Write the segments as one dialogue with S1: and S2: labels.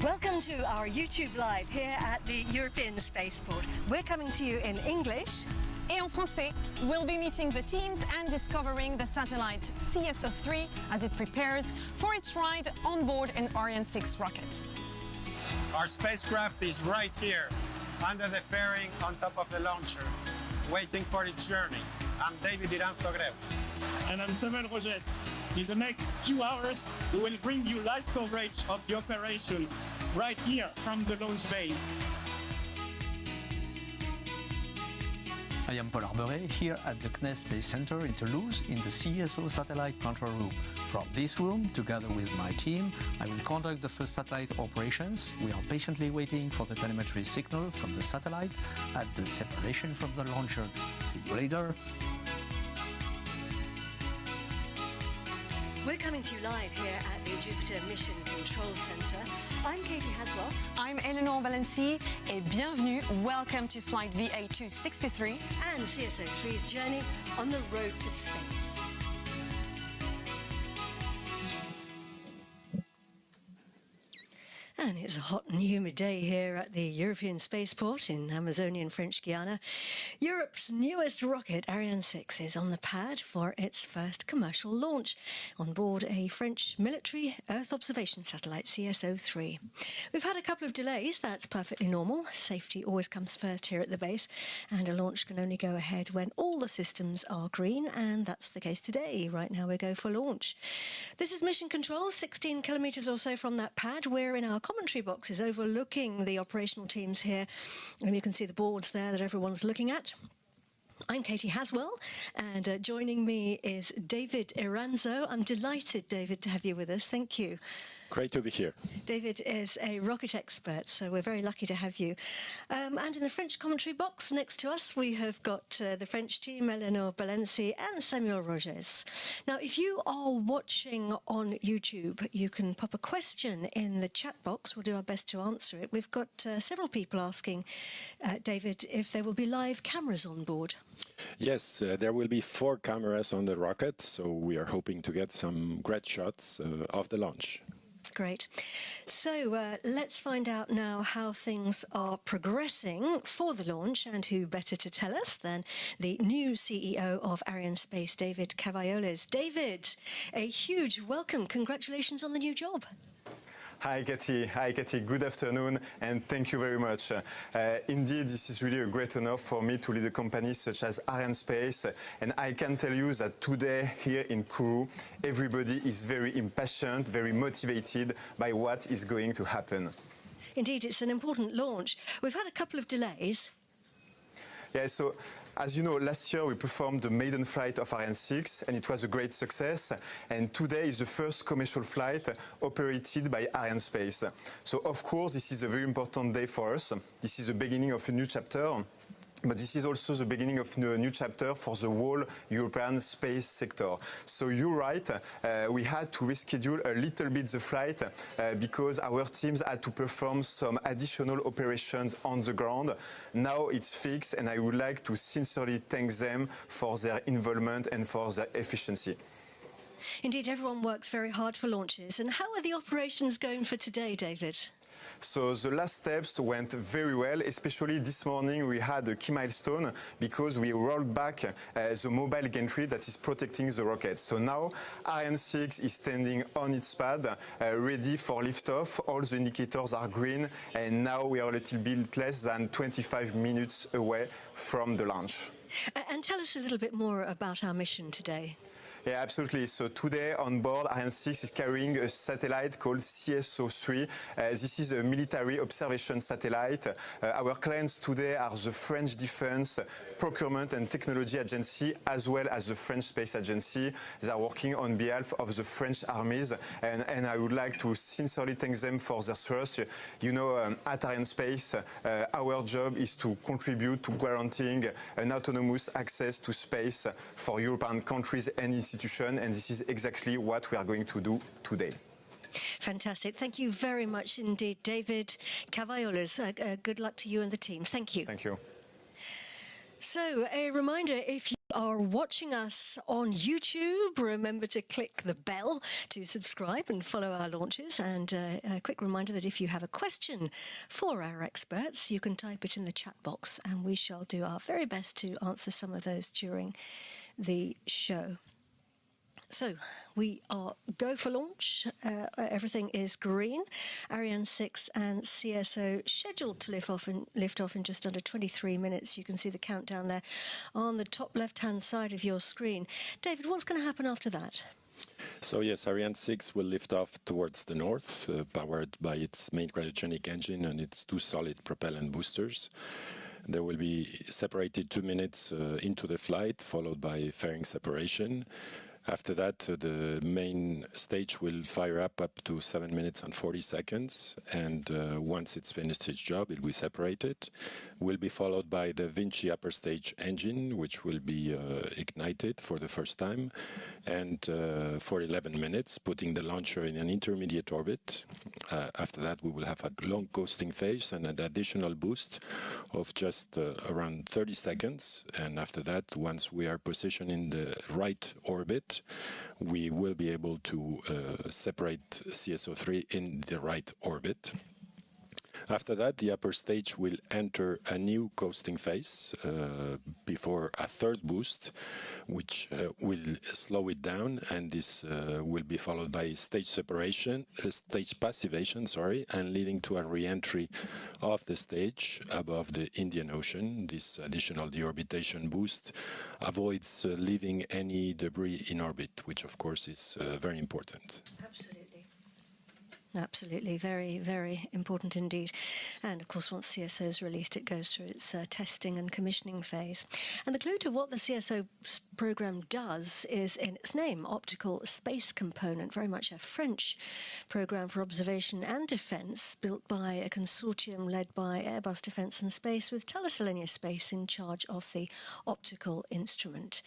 S1: Welcome to our YouTube Live here at the European Spaceport. We're coming to you in English.
S2: Et en français, we'll be meeting the teams and discovering the satellite CSO-3 as it prepares for its ride on board an Ariane 6 rocket.
S3: Our spacecraft is right here, under the fairing on top of the launcher, waiting for its journey. I'm David Iranzo-Greus.
S4: And I'm Samuel Roget. In the next few hours, we will bring you live coverage of the operation right here from the launch base.
S5: I am Paul Arberet, here at the CNES Space Center in Toulouse in the CSO satellite control room. From this room, together with my team, I will conduct the first satellite operations. We are patiently waiting for the telemetry signal from the satellite at the separation from the launcher. See you later.
S1: We're coming to you live here at the Jupiter Mission Control Center. I'm Katie Haswell.
S2: I'm Eleanor Valency, et bienvenue. Welcome to flight VA263
S1: and CSO-3's journey on the road to space. And it's a hot and humid day here at the European Spaceport in Amazonian French Guiana. Europe's newest rocket, Ariane 6, is on the pad for its first commercial launch on board a French military Earth observation satellite, CSO-3. We've had a couple of delays. That's perfectly normal. Safety always comes first here at the base, and a launch can only go ahead when all the systems are green, and that's the case today. Right now we go for launch. This is Mission Control, 16 kilometres or so from that pad. We're in our commentary boxes overlooking the operational teams here, and you can see the boards there that everyone's looking at. I'm Katie Haswell, and joining me is David Iranzo. I'm delighted, David, to have you with us. Thank you.
S6: Great to be here.
S1: David is a rocket expert, so we're very lucky to have you. And in the French commentary box next to us, we have got the French team, Eleanor Valency and Samuel Rogers. Now, if you are watching on YouTube, you can pop a question in the chat box. We'll do our best to answer it. We've got several people asking, David, if there will be live cameras on board.
S6: Yes, there will be 4 cameras on the rocket, so we are hoping to get some great shots of the launch.
S1: Great. So let's find out now how things are progressing for the launch, and who better to tell us than the new CEO of Arianespace, David Cavaioles. David, a huge welcome. Congratulations on the new job.
S7: Hi, Katie. Hi, Katie. Good afternoon, and thank you very much. Indeed, this is really a great honor for me to lead a company such as Arianespace, and I can tell you that today here in Kourou, everybody is very impatient, very motivated by what is going to happen.
S1: Indeed, it's an important launch. We've had a couple of delays.
S7: Yeah, so as you know, last year we performed the maiden flight of Ariane 6, and it was a great success. And today is the first commercial flight operated by Arianespace. So of course, this is a very important day for us. This is the beginning of a new chapter. But this is also the beginning of a new chapter for the whole European space sector. So you're right, we had to reschedule a little bit the flight because our teams had to perform some additional operations on the ground. Now it's fixed, and I would like to sincerely thank them for their involvement and for their efficiency.
S1: Indeed, everyone works very hard for launches. And how are the operations going for today, David?
S7: So the last steps went very well, especially this morning we had a key milestone because we rolled back the mobile gantry that is protecting the rocket. So now Ariane 6 is standing on its pad, ready for liftoff. All the indicators are green, and now we are a little bit less than 25 minutes away from the launch.
S1: And tell us a little bit more about our mission today.
S7: Yeah, absolutely. So today on board, Ariane 6 is carrying a satellite called CSO-3. This is a military observation satellite. Our clients today are the French Defense Procurement and Technology Agency, as well as the French Space Agency. They are working on behalf of the French armies, and I would like to sincerely thank them for their trust. You know, at Arianespace, our job is to contribute to guaranteeing an autonomous access to space for European countries and institutions. And this is exactly what we are going to do today.
S1: Fantastic. Thank you very much indeed, David Cavaioles. Good luck to you and the teams. Thank you.
S7: Thank you.
S1: So, a reminder, if you Are watching us on YouTube, remember to click the bell to subscribe and follow our launches. And a quick reminder that if you have a question for our experts, you can type it in the chat box and we shall do our very best to answer some of those during the show. So we are go for launch. Everything is green. Ariane 6 and CSO scheduled to lift off in just under 23 minutes. You can see the countdown there on the top left-hand side of your screen. David, what's going to happen after that?
S6: So yes, Ariane 6 will lift off towards the north, powered by its main cryogenic engine and its two solid propellant boosters. There will be separated 2 minutes into the flight, followed by fairing separation. After that, the main stage will fire up to 7 minutes and 40 seconds, and once it's finished its job, it will be separated. Will be followed by the Vinci upper stage engine, which will be ignited for the first time, and for 11 minutes, putting the launcher in an intermediate orbit. After that, we will have a long coasting phase and an additional boost of just around 30 seconds. And after that, once we are positioned in the right orbit, we will be able to separate CSO3 in the right orbit. After that, the upper stage will enter a new coasting phase before a third boost, which will slow it down, and this will be followed by stage passivation, and leading to a re-entry of the stage above the Indian Ocean. This additional deorbitation boost avoids leaving any debris in orbit, which of course is very important.
S1: Absolutely. Absolutely, very, very important indeed. And of course, once CSO is released, it goes through its testing and commissioning phase. And the clue to what the CSO program does is in its name, Optical Space Component, very much a French program for observation and defence, built by a consortium led by Airbus Defence and Space, with Thales Alenia Space in charge of the optical instrument.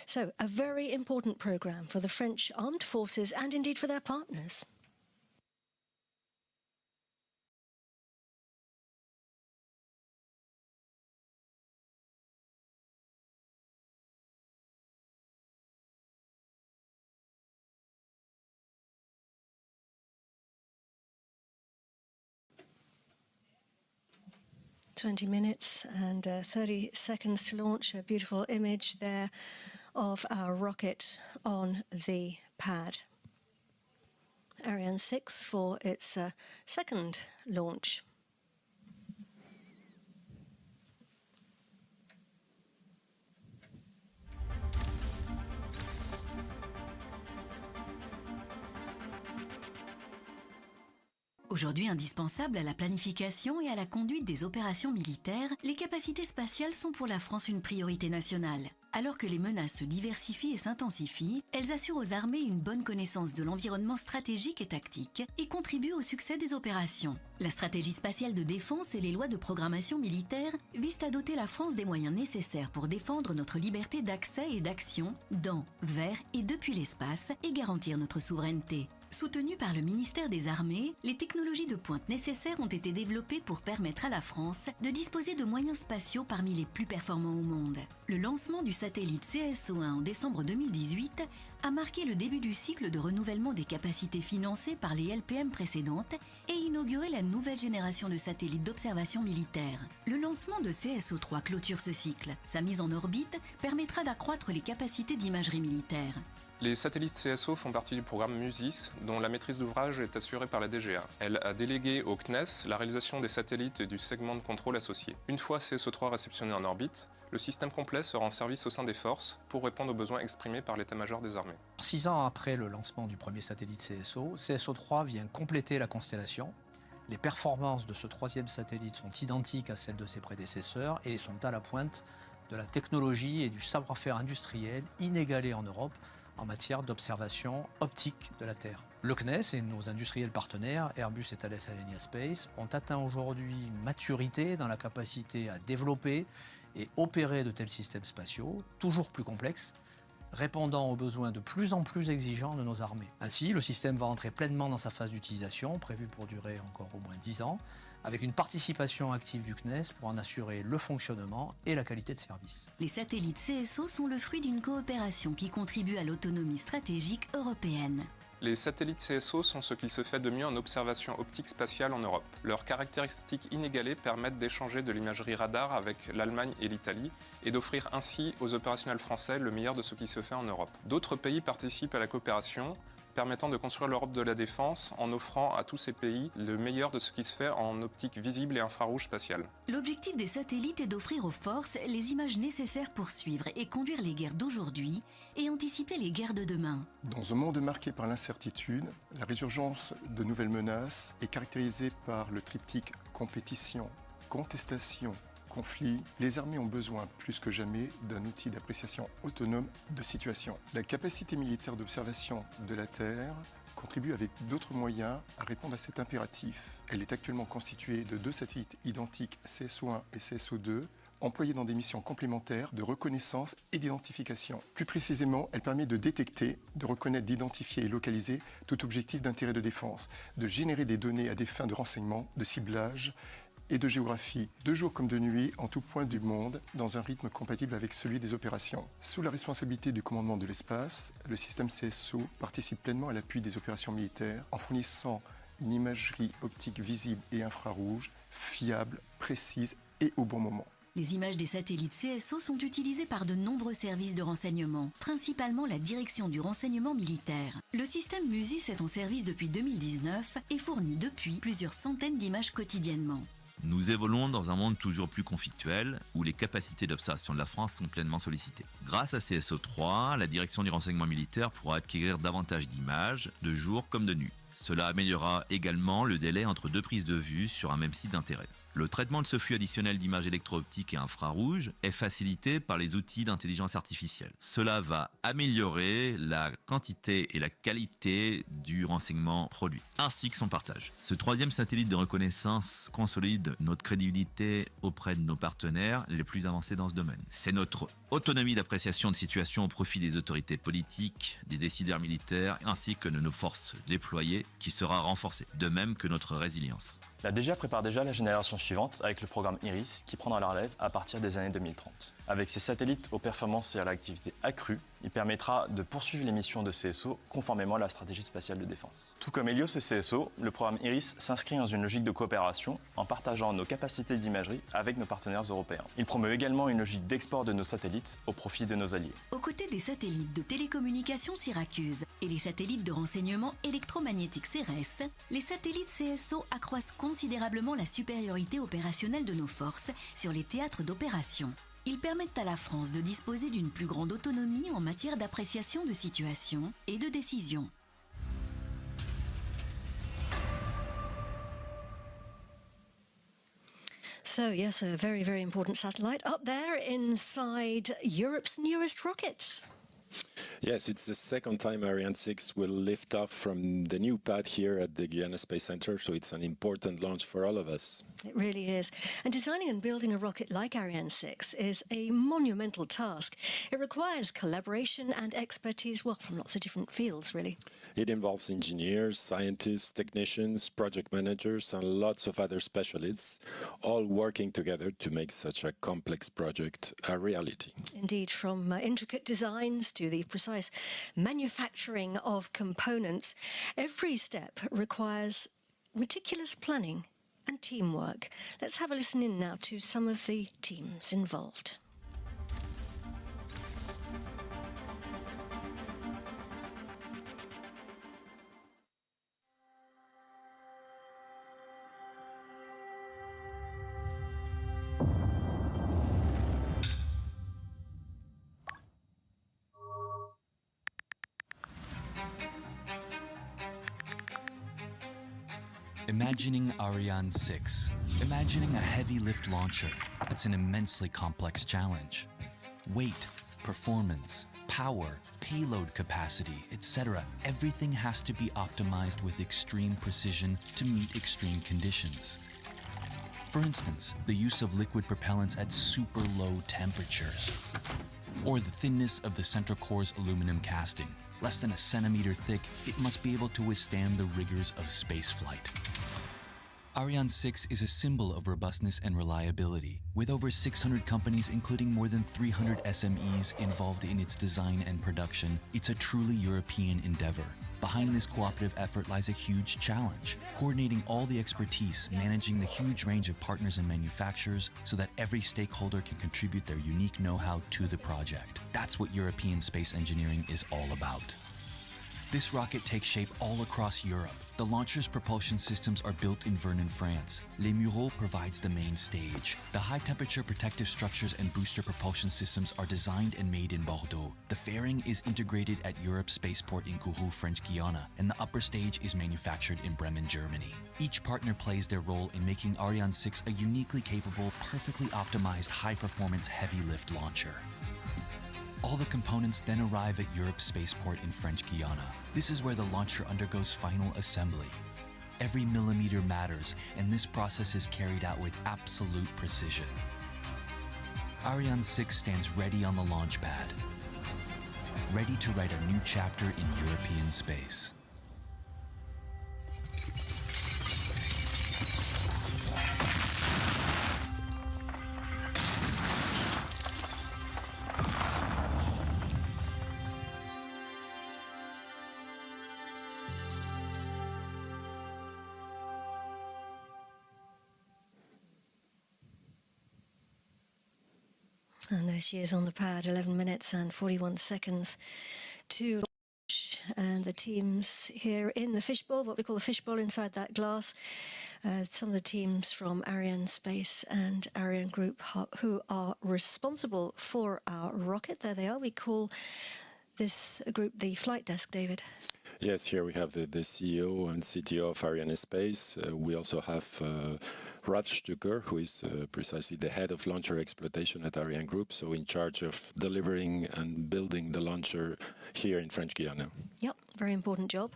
S1: So a very important program for the French armed forces and indeed for their partners. "20 minutes and 30 seconds to launch." A beautiful image there of our rocket on the pad. Ariane 6 for its second launch.
S8: Aujourd'hui indispensable à la planification et à la conduite des opérations militaires, les capacités spatiales sont pour la France une priorité nationale. Alors que les menaces se diversifient et s'intensifient, elles assurent aux armées une bonne connaissance de l'environnement stratégique et tactique et contribuent au succès des opérations. La stratégie spatiale de défense et les lois de programmation militaire visent à doter la France des moyens nécessaires pour défendre notre liberté d'accès et d'action dans, vers et depuis l'espace et garantir notre souveraineté. Soutenues par le ministère des Armées, les technologies de pointe nécessaires ont été développées pour permettre à la France de disposer de moyens spatiaux parmi les plus performants au monde. Le lancement du satellite CSO1 en décembre 2018 a marqué le début du cycle de renouvellement des capacités financées par les LPM précédentes et inauguré la nouvelle génération de satellites d'observation militaire. Le lancement de CSO3 clôture ce cycle. Sa mise en orbite permettra d'accroître les capacités d'imagerie militaire.
S9: Les satellites CSO font partie du programme MUSIS, dont la maîtrise d'ouvrage est assurée par la DGA. Elle a délégué au CNES la réalisation des satellites et du segment de contrôle associé. Une fois CSO3 réceptionné en orbite, le système complet sera en service au sein des forces pour répondre aux besoins exprimés par l'état-major des armées.
S5: 6 ans après le lancement du premier satellite CSO, CSO3 vient compléter la constellation. Les performances de ce troisième satellite sont identiques à celles de ses prédécesseurs et sont à la pointe de la technologie et du savoir-faire industriel inégalé en Europe en matière d'observation optique de la Terre. Le CNES et nos industriels partenaires, Airbus et Thales Alenia Space, ont atteint aujourd'hui maturité dans la capacité à développer et opérer de tels systèmes spatiaux, toujours plus complexes, répondant aux besoins de plus en plus exigeants de nos armées. Ainsi, le système va entrer pleinement dans sa phase d'utilisation, prévue pour durer encore au moins 10 ans, avec une participation active du CNES pour en assurer le fonctionnement et la qualité de service.
S8: Les satellites CSO sont le fruit d'une coopération qui contribue à l'autonomie stratégique européenne.
S9: Les satellites CSO sont ce qu'il se fait de mieux en observation optique spatiale en Europe. Leurs caractéristiques inégalées permettent d'échanger de l'imagerie radar avec l'Allemagne et l'Italie et d'offrir ainsi aux opérationnels français le meilleur de ce qui se fait en Europe. D'autres pays participent à la coopération, permettant de construire l'Europe de la défense en offrant à tous ces pays le meilleur de ce qui se fait en optique visible et infrarouge spatiale.
S8: L'objectif des satellites est d'offrir aux forces les images nécessaires pour suivre et conduire les guerres d'aujourd'hui et anticiper les guerres de demain.
S10: Dans un monde marqué par l'incertitude, la résurgence de nouvelles menaces est caractérisée par le triptyque compétition, contestation, conflit. Les armées ont besoin plus que jamais d'un outil d'appréciation autonome de situation. La capacité militaire d'observation de la Terre contribue avec d'autres moyens à répondre à cet impératif. Elle est actuellement constituée de 2 satellites identiques CSO1 et CSO2, employés dans des missions complémentaires de reconnaissance et d'identification. Plus précisément, elle permet de détecter, de reconnaître, d'identifier et localiser tout objectif d'intérêt de défense, de générer des données à des fins de renseignement, de ciblage et de géographie, de jour comme de nuit, en tout point du monde, dans un rythme compatible avec celui des opérations. Sous la responsabilité du commandement de l'espace, le système CSO participe pleinement à l'appui des opérations militaires en fournissant une imagerie optique visible et infrarouge, fiable, précise et au bon moment.
S8: Les images des satellites CSO sont utilisées par de nombreux services de renseignement, principalement la Direction du renseignement militaire. Le système MUSIS est en service depuis 2019 et fournit depuis plusieurs centaines d'images quotidiennement.
S11: Nous évoluons dans un monde toujours plus conflictuel où les capacités d'observation de la France sont pleinement sollicitées. Grâce à CSO3, la direction du renseignement militaire pourra acquérir davantage d'images, de jour comme de nuit. Cela améliorera également le délai entre 2 prises de vue sur un même site d'intérêt. Le traitement de ce flux additionnel d'images électro-optiques et infrarouges est facilité par les outils d'intelligence artificielle. Cela va améliorer la quantité et la qualité du renseignement produit, ainsi que son partage. Ce 3e satellite de reconnaissance consolide notre crédibilité auprès de nos partenaires les plus avancés dans ce domaine. C'est notre autonomie d'appréciation de situation au profit des autorités politiques, des décideurs militaires, ainsi que de nos forces déployées qui sera renforcée, de même que notre résilience.
S12: La DGA prépare déjà la génération suivante avec le programme IRIS qui prendra la relève à partir des années 2030. Avec ses satellites aux performances et à l'activité accrue, il permettra de poursuivre les missions de CSO conformément à la stratégie spatiale de défense. Tout comme Helios et CSO, le programme IRIS s'inscrit dans une logique de coopération en partageant nos capacités d'imagerie avec nos partenaires européens. Il promeut également une logique d'export de nos satellites au profit de nos alliés.
S8: Aux côtés des satellites de télécommunication Syracuse et les satellites de renseignement électromagnétique CERES, les satellites CSO accroissent considérablement la supériorité opérationnelle de nos forces sur les théâtres d'opération. Ils permettent à la France de disposer d'une plus grande autonomie en matière d'appréciation de situation et de décision.
S1: So, yes, a very, very important satellite up there inside Europe's newest rocket.
S6: Yes, it's the second time Ariane 6 will lift off from the new pad here at the Guayana Space Center, so it's an important launch for all of us.
S1: It really is. And designing and building a rocket like Ariane 6 is a monumental task. It requires collaboration and expertise, well, from lots of different fields, really.
S6: It involves engineers, scientists, technicians, project managers, and lots of other specialists, all working together to make such a complex project a reality.
S1: Indeed, from intricate designs to the precise manufacturing of components, every step requires meticulous planning and teamwork. Let's have a listen in now to some of the teams involved.
S13: Imagining Ariane 6. Imagining a heavy lift launcher. That's an immensely complex challenge. Weight, performance, power, payload capacity, etc. Everything has to be optimized with extreme precision to meet extreme conditions. For instance, the use of liquid propellants at super low temperatures. Or the thinness of the center core's aluminum casting. Less than a centimeter thick, it must be able to withstand the rigors of spaceflight. Ariane 6 is a symbol of robustness and reliability, with over 600 companies including more than 300 SMEs involved in its design and production. It's a truly European endeavor. Behind this cooperative effort lies a huge challenge, coordinating all the expertise, managing the huge range of partners and manufacturers so that every stakeholder can contribute their unique know-how to the project. That's what European space engineering is all about. This rocket takes shape all across Europe. The launcher's propulsion systems are built in Vernon, France. Les Mureaux provides the main stage. The high-temperature protective structures and booster propulsion systems are designed and made in Bordeaux. The fairing is integrated at Europe's spaceport in Kourou, French Guiana, and the upper stage is manufactured in Bremen, Germany. Each partner plays their role in making Ariane 6 a uniquely capable, perfectly optimized, high-performance, heavy-lift launcher. All the components then arrive at Europe's spaceport in French Guiana. This is where the launcher undergoes final assembly. Every millimeter matters, and this process is carried out with absolute precision. Ariane 6 stands ready on the launch pad, ready to write a new chapter in European space.
S1: And there she is on the pad, 11 minutes and 41 seconds to launch. And the teams here in the fishbowl, what we call the fishbowl inside that glass, some of the teams from Arianespace and Ariane Group who are responsible for our rocket. There they are. We call this group the flight desk, David.
S6: Yes, here we have the CEO and CTO of Arianespace. We also have Ralf Stucker, who is precisely the head of launcher exploitation at Ariane Group, so in charge of delivering and building the launcher here in French Guiana.
S1: Yep, very important job.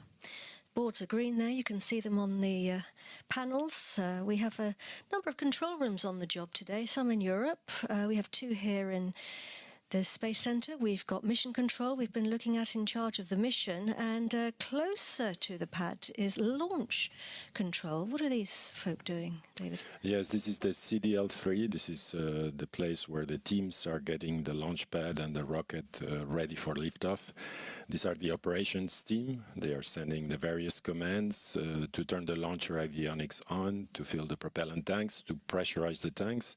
S1: Boards are green there. You can see them on the panels. We have a number of control rooms on the job today, some in Europe. We have two here in the Space Centre. We've got mission control we've been looking at in charge of the mission, and closer to the pad is launch control. What are these folk doing, David?
S6: Yes, this is the CDL3. This is the place where the teams are getting the launch pad and the rocket ready for liftoff. These are the operations team. They are sending the various commands to turn the launcher avionics on, to fill the propellant tanks, to pressurize the tanks,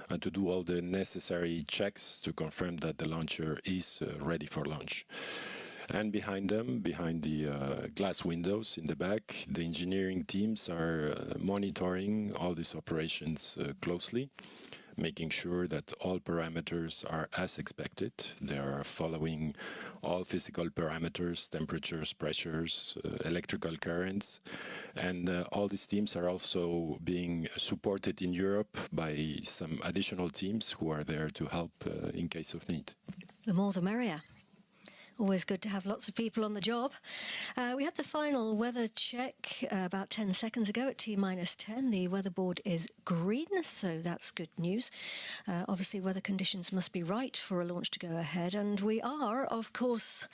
S6: and to do all the necessary checks to confirm that the launcher is ready for launch. And behind them, behind the glass windows in the back, the engineering teams are monitoring all these operations closely, making sure that all parameters are as expected. They are following all physical parameters, temperatures, pressures, electrical currents, and all these teams are also being supported in Europe by some additional teams who are there to help in case of need.
S1: The more the merrier. Always good to have lots of people on the job. We had the final weather check about 10 seconds ago at T-10. The weather board is green, so that's good news. Obviously, weather conditions must be right for a launch to go ahead. And we are, of course,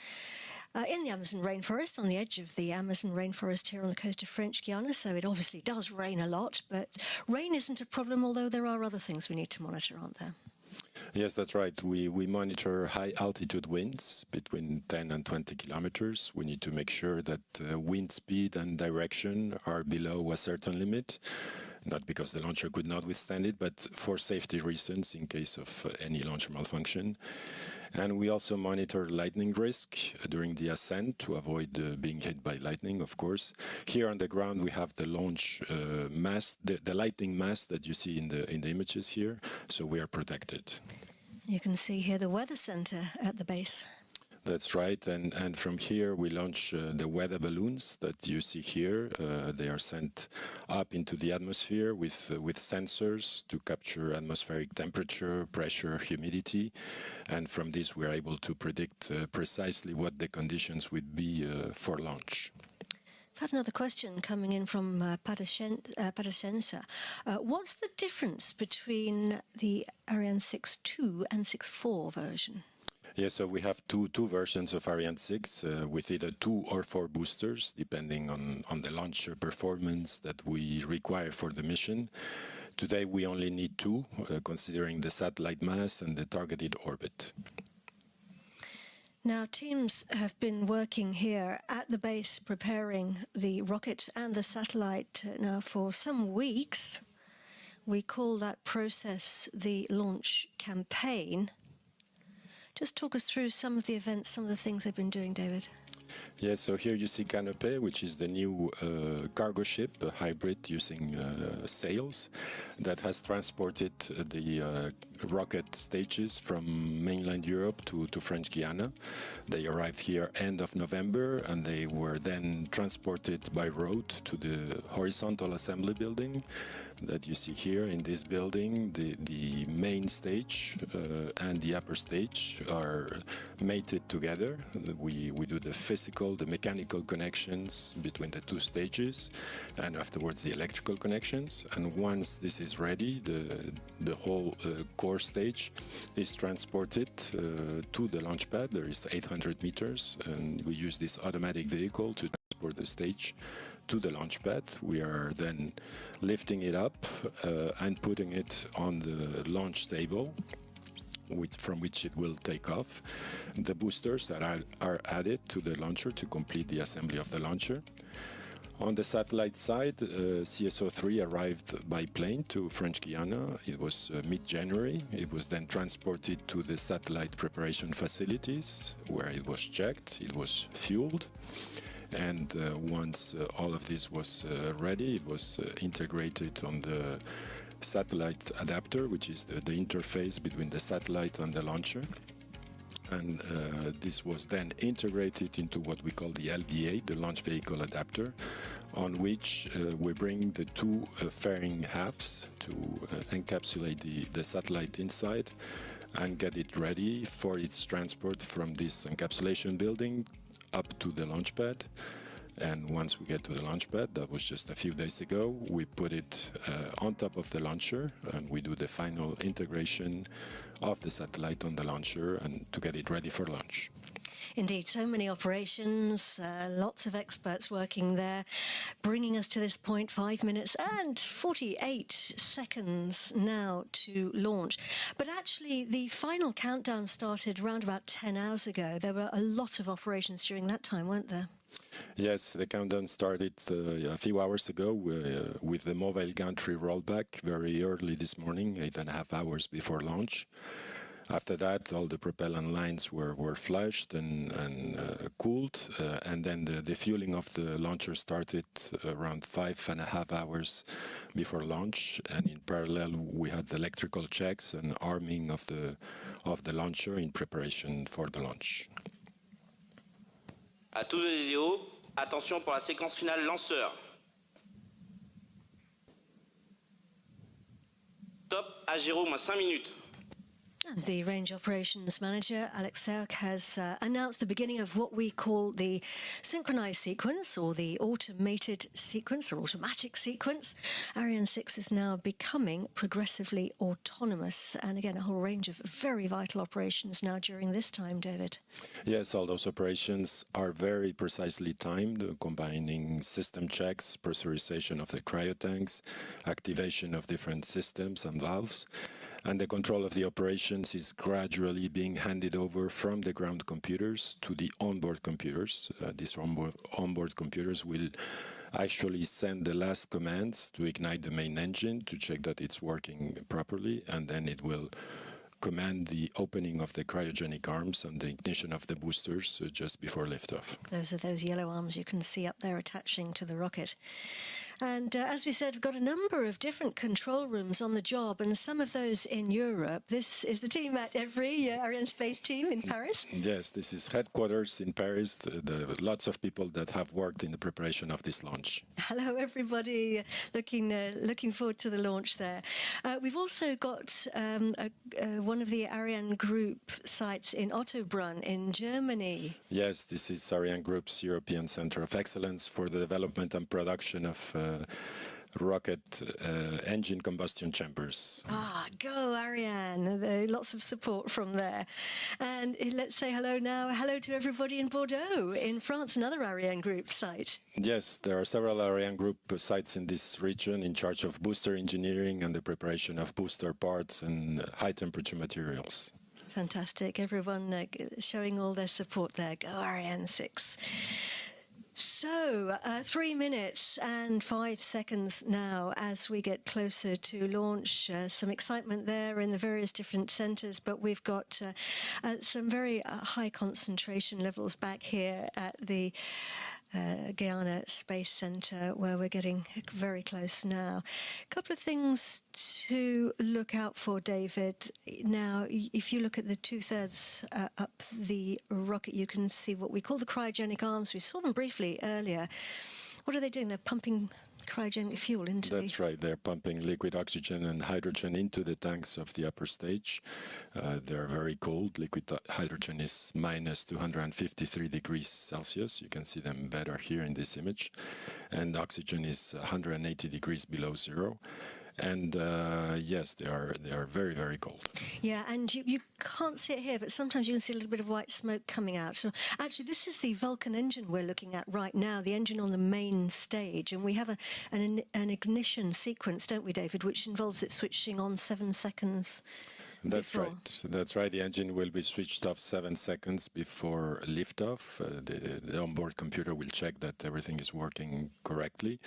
S1: in the Amazon rainforest, on the edge of the Amazon rainforest here on the coast of French Guiana. So it obviously does rain a lot, but rain isn't a problem, although there are other things we need to monitor, aren't there?
S6: Yes, that's right. We monitor high altitude winds between 10 and 20 kilometers. We need to make sure that wind speed and direction are below a certain limit, not because the launcher could not withstand it, but for safety reasons in case of any launcher malfunction. And we also monitor lightning risk during the ascent to avoid being hit by lightning, of course. Here on the ground, we have the launch mast, the lightning mast that you see in the images here, so we are protected.
S1: You can see here the weather center at the base.
S6: That's right, and from here we launch the weather balloons that you see here. They are sent up into the atmosphere with sensors to capture atmospheric temperature, pressure, humidity, and from this we are able to predict precisely what the conditions would be for launch.
S1: I've had another question coming in from Padesensa. What's the difference between the Ariane 6.2 and 6.4 version?
S6: Yeah, so we have two versions of Ariane 6 with either 2 or 4 boosters, depending on the launcher performance that we require for the mission. Today we only need 2, considering the satellite mass and the targeted orbit.
S1: Now, teams have been working here at the base preparing the rocket and the satellite now for some weeks. We call that process the launch campaign. Just talk us through some of the events, some of the things they've been doing, David.
S6: Yeah, so here you see Canopé, which is the new cargo ship, a hybrid using sails, that has transported the rocket stages from mainland Europe to French Guiana. They arrived here end of November, and they were then transported by road to the horizontal assembly building that you see here in this building. The main stage and the upper stage are mated together. We do the physical, the mechanical connections between the 2 stages, and afterwards the electrical connections. And once this is ready, the whole core stage is transported to the launch pad. There is 800 meters, and we use this automatic vehicle to transport the stage to the launch pad. We are then lifting it up and putting it on the launch table, from which it will take off. The boosters are added to the launcher to complete the assembly of the launcher. On the satellite side, CSO-3 arrived by plane to French Guiana. It was mid-January. It was then transported to the satellite preparation facilities, where it was checked, it was fueled. And once all of this was ready, it was integrated on the satellite adapter, which is the interface between the satellite and the launcher. And this was then integrated into what we call the LVA, the launch vehicle adapter, on which we bring the 2 fairing halves to encapsulate the satellite inside and get it ready for its transport from this encapsulation building up to the launch pad. And once we get to the launch pad, that was just a few days ago, we put it on top of the launcher, and we do the final integration of the satellite on the launcher and to get it ready for launch.
S1: Indeed, so many operations, lots of experts working there, bringing us to this point, 5 minutes and 48 seconds now to launch. But actually, the final countdown started around about 10 hours ago. There were a lot of operations during that time, weren't there?
S6: Yes, the countdown started a few hours ago with the mobile gantry rollback very early this morning, 8.5 hours before launch. After that, all the propellant lines were flushed and cooled, and then the fueling of the launcher started around 5.5 hours before launch. And in parallel, we had the electrical checks and arming of the launcher in preparation for the launch.
S14: À tous les vidéos, attention pour la séquence finale lanceur. Top à 0-5 minutes.
S1: And the Range Operations Manager, Alex Serk, has announced the beginning of what we call the synchronized sequence, or the automated sequence, or automatic sequence. Ariane 6 is now becoming progressively autonomous. And again, a whole range of very vital operations now during this time, David.
S6: Yes, all those operations are very precisely timed, combining system checks, pressurization of the cryotanks, activation of different systems and valves. And the control of the operations is gradually being handed over from the ground computers to the onboard computers. These onboard computers will actually send the last commands to ignite the main engine to check that it's working properly, and then it will command the opening of the cryogenic arms and the ignition of the boosters just before liftoff.
S1: Those are those yellow arms you can see up there attaching to the rocket. And as we said, we've got a number of different control rooms on the job, and some of those in Europe. This is the team at Evry, Arianespace team in Paris.
S6: Yes, this is headquarters in Paris. Lots of people that have worked in the preparation of this launch.
S1: Hello, everybody. Looking forward to the launch there. We've also got one of the Ariane Group sites in Ottobrunn in Germany.
S6: Yes, this is Ariane Group's European Center of Excellence for the development and production of rocket engine combustion chambers.
S1: Ah, go Ariane. Lots of support from there. And let's say hello now. Hello to everybody in Bordeaux, in France, another Ariane Group site.
S6: Yes, there are several Ariane Group sites in this region in charge of booster engineering and the preparation of booster parts and high-temperature materials.
S1: Fantastic. Everyone showing all their support there. Go Ariane 6. So, 3 minutes and 5 seconds now as we get closer to launch. Some excitement there in the various different centres, but we've got some very high concentration levels back here at the Guayana Space Centre, where we're getting very close now. A couple of things to look out for, David. Now, if you look at the two-thirds up the rocket, you can see what we call the cryogenic arms. We saw them briefly earlier. What are they doing? They're pumping cryogenic fuel into
S6: That's right. They're pumping liquid oxygen and hydrogen into the tanks of the upper stage. They're very cold. Liquid hydrogen is minus 253 degrees Celsius. You can see them better here in this image. And oxygen is 180 degrees below zero. And yes, they are very, very cold.
S1: Yeah, and you can't see it here, but sometimes you can see a little bit of white smoke coming out. So actually, this is the Vulcan engine we're looking at right now, the engine on the main stage. And we have an ignition sequence, don't we, David, which involves it switching on 7 seconds.
S6: That's right. That's right. The engine will be switched off 7 seconds before liftoff. The onboard computer will check that everything is working correctly.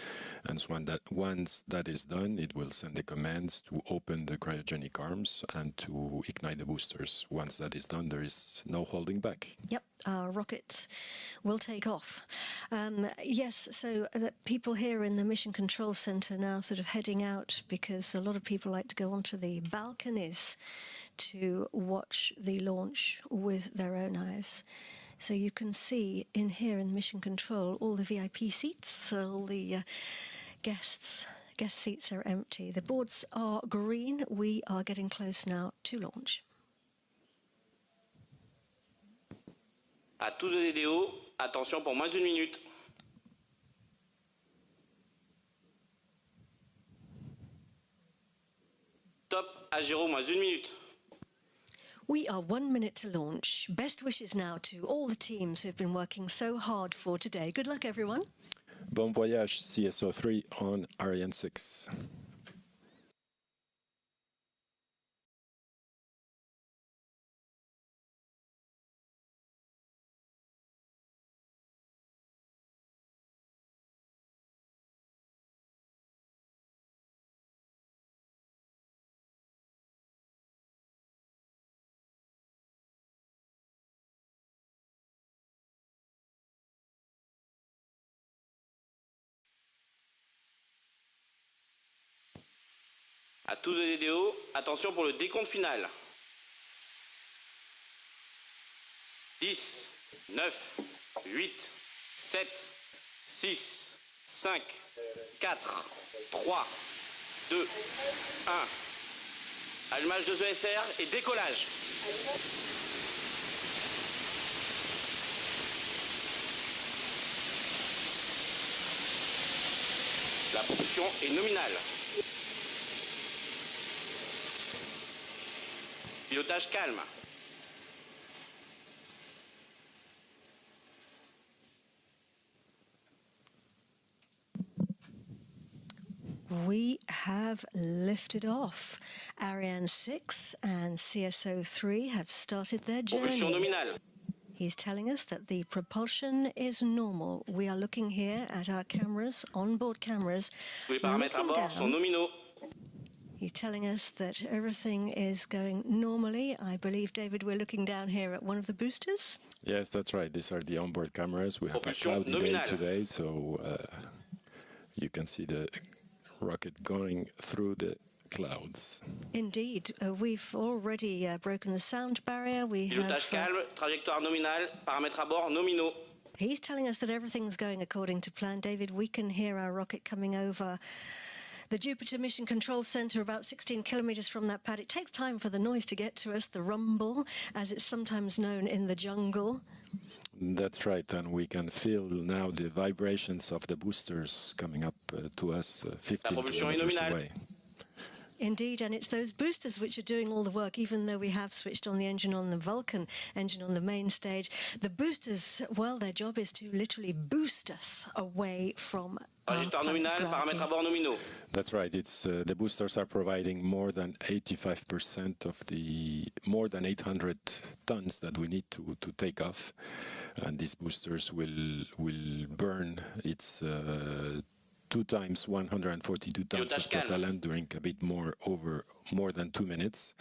S6: And once that is done, it will send the commands to open the cryogenic arms and to ignite the boosters. Once that is done, there is no holding back.
S1: Yep, our rocket will take off. Yes, so people here in the Mission Control Center now sort of heading out, because a lot of people like to go onto the balconies to watch the launch with their own eyes. So you can see in here in Mission Control all the VIP seats, all the guest seats are empty. The boards are green. We are getting close now to launch.
S14: À tous de DDO, attention pour moins d'une minute. Top à 0 moins 1 minute.
S1: We are 1 minute to launch. Best wishes now to all the teams who have been working so hard for today. Good luck, everyone.
S6: Bon voyage, CSO3 on Ariane 6.
S14: À tous de DDO, attention pour le décompte final. 10, 9, 8, 7, 6, 5, 4, 3, 2, 1. Allumage de ESR et décollage. La propulsion est nominale. Pilotage calme.
S1: We have lifted off. Ariane 6 and CSO3 have started their
S14: Propulsion
S1: journey.
S14: nominale.
S1: He's telling us that the propulsion is normal. We are looking here at our cameras, onboard cameras.
S14: Tous les paramètres à bord sont nominaux.
S1: He's telling us that everything is going normally. I believe, David, we're looking down here at one of the boosters.
S6: Yes, that's right. These are the onboard cameras. We have a cloudy day today, so you can see the rocket going through the clouds.
S1: Indeed. We've already broken the sound barrier.
S14: Pilotage calme, trajectoire nominale, paramètres à bord nominaux.
S1: He's telling us that everything's going according to plan. David, we can hear our rocket coming over the Jupiter Mission Control Center, about 16 kilometers from that pad. It takes time for the noise to get to us, the rumble, as it's sometimes known in the jungle.
S6: That's right, and we can feel now the vibrations of the boosters coming up to us 15 kilometers away.
S1: Indeed, and it's those boosters which are doing all the work, even though we have switched on the engine on the Vulcan engine on the main stage. The boosters, well, their job is to literally boost us away from our planet's gravity.
S6: That's right. It's the boosters are providing more than 85% of the more than 800 tons that we need to take off, and these boosters will burn its 2 times 142 tons of propellant during a bit more than 2 minutes.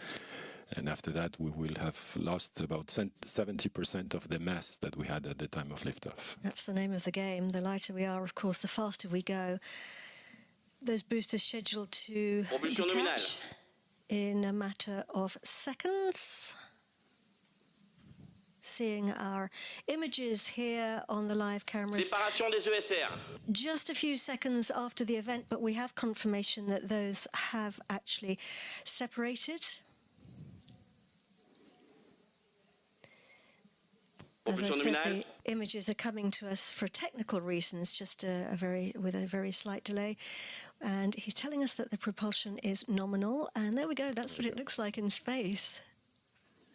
S6: And after that, we will have lost about 70% of the mass that we had at the time of liftoff.
S1: That's the name of the game. The lighter we are, of course, the faster we go. Those boosters scheduled to detach in a matter of seconds. Seeing our images here on the live cameras.
S14: Séparation des ESR.
S1: Just a few seconds after the event, but we have confirmation that those have actually separated. As I said, the images are coming to us for technical reasons, just with a very slight delay. And he's telling us that the propulsion is nominal. And there we go. That's what it looks like in space.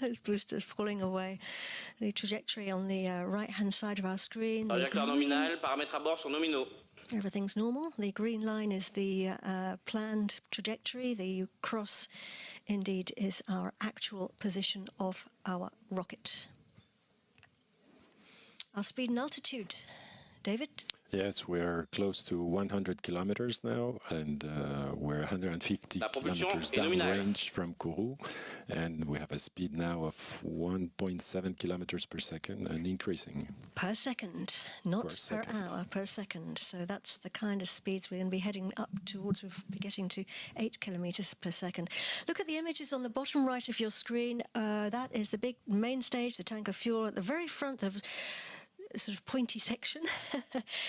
S1: Those boosters falling away. The trajectory on the right-hand side of our screen. Everything's normal. The green line is the planned trajectory. The cross, indeed, is our actual position of our rocket. Our speed and altitude. David?
S6: Yes, we're close to 100 kilometers now, and we're 150 kilometers downrange from Kourou, and we have a speed now of 1.7 kilometers per second and increasing.
S1: Per second, not per hour, per second. So that's the kind of speeds we're going to be heading up towards. We'll be getting to 8 kilometers per second. Look at the images on the bottom right of your screen. That is the big main stage, the tank of fuel at the very front of sort of pointy section,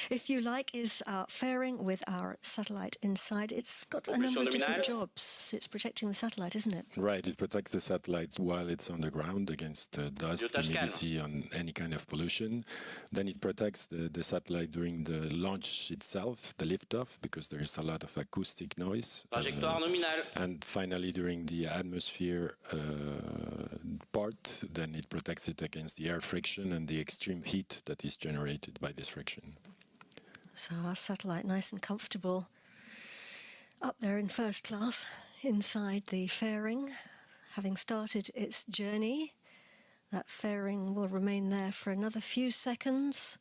S1: if you like, is our fairing with our satellite inside. It's got a number of different jobs. It's protecting the satellite, isn't it?
S6: Right, it protects the satellite while it's on the ground against dust, humidity, and any kind of pollution. Then it protects the satellite during the launch itself, the liftoff, because there is a lot of acoustic noise. And finally, during the atmosphere part, then it protects it against the air friction and the extreme heat that is generated by this friction.
S1: So our satellite nice and comfortable up there in first class inside the fairing, having started its journey. That fairing will remain there for another few seconds.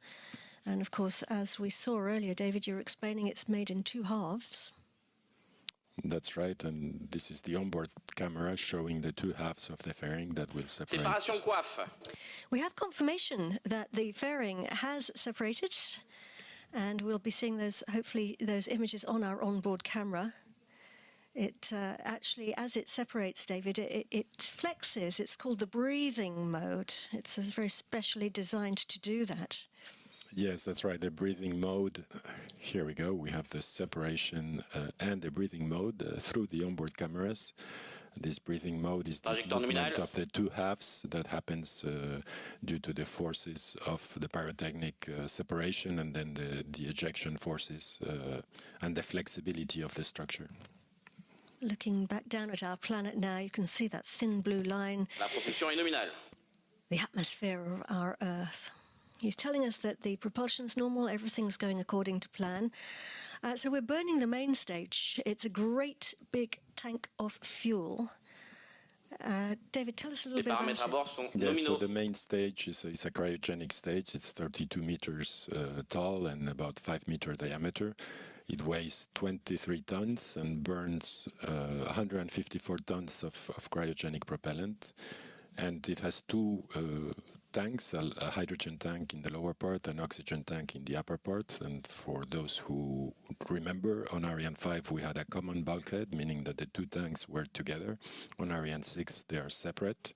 S1: And of course, as we saw earlier, David, you were explaining it's made in 2 halves.
S6: That's right, and this is the onboard camera showing the 2 halves of the fairing that will separate.
S14: Séparation coiffe.
S1: We have confirmation that the fairing has separated, and we'll be seeing those, hopefully, those images on our onboard camera. It actually, as it separates, David, it flexes. It's called the breathing mode. It's very specially designed to do that.
S6: Yes, that's right. The breathing mode. Here we go. We have the separation and the breathing mode through the onboard cameras. This breathing mode is this movement of the 2 halves that happens due to the forces of the pyrotechnic separation and then the ejection forces and the flexibility of the structure.
S1: Looking back down at our planet now, you can see that thin blue line.
S14: La propulsion est nominale.
S1: The atmosphere of our Earth. He's telling us that the propulsion's normal, everything's going according to plan. So we're burning the main stage. It's a great big tank of fuel. David, tell us a little bit about it.
S6: Yes, so the main stage is a cryogenic stage. It's 32 meters tall and about 5 meter diameter. It weighs 23 tons and burns 154 tons of cryogenic propellant. And it has 2 tanks, a hydrogen tank in the lower part, an oxygen tank in the upper part. And for those who remember, on Ariane 5 we had a common bulkhead, meaning that the 2 tanks were together. On Ariane 6 they are separate.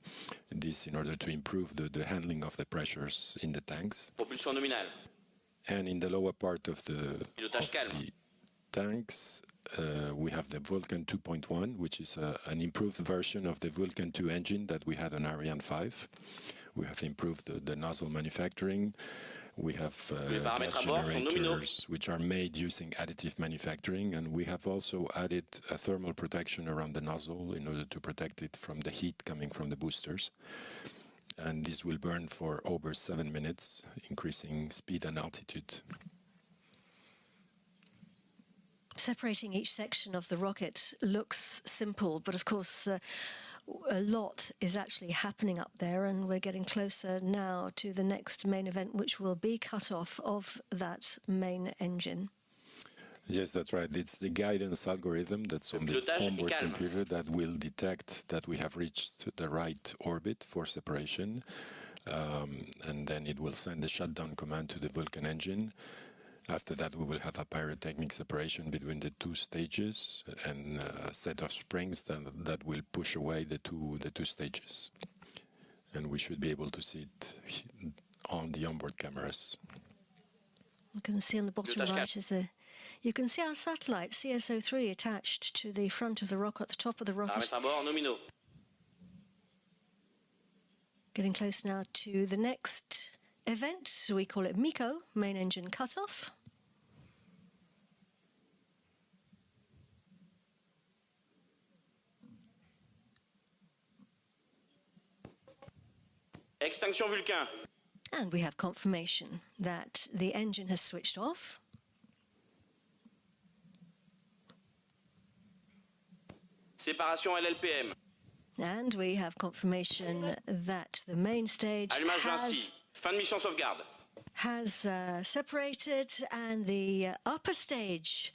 S6: This in order to improve the handling of the pressures in the tanks.
S14: Propulsion nominale.
S6: And in the lower part of the tanks, we have the Vulcan 2.1, which is an improved version of the Vulcan 2 engine that we had on Ariane 5. We have improved the nozzle manufacturing. We have gas
S14: bord sont nominaux.
S6: generators which are made using additive manufacturing, and we have also added a thermal protection around the nozzle in order to protect it from the heat coming from the boosters. And this will burn for over 7 minutes, increasing speed and altitude.
S1: Separating each section of the rocket looks simple, but of course a lot is actually happening up there, and we're getting closer now to the next main event, which will be cut off of that main engine.
S6: Yes, that's right. It's the guidance algorithm that's on the onboard computer that will detect that we have reached the right orbit for separation, and then it will send the shutdown command to the Vulcan engine. After that, we will have a pyrotechnic separation between the two stages and a set of springs that will push away the two stages. And we should be able to see it on the onboard cameras.
S1: You can see on the bottom right you can see our satellite CSO3 attached to the front of the rocket, at the top of the rocket.
S14: Paramètres à bord nominaux.
S1: Getting close now to the next event. We call it MECO, main engine cutoff.
S14: Extinction Vulcain.
S1: And we have confirmation that the engine has switched off.
S14: Séparation LLPM.
S1: And we have confirmation that the main stage
S14: Allumage Vinci. Fin de mission sauvegarde.
S1: has separated, and the upper stage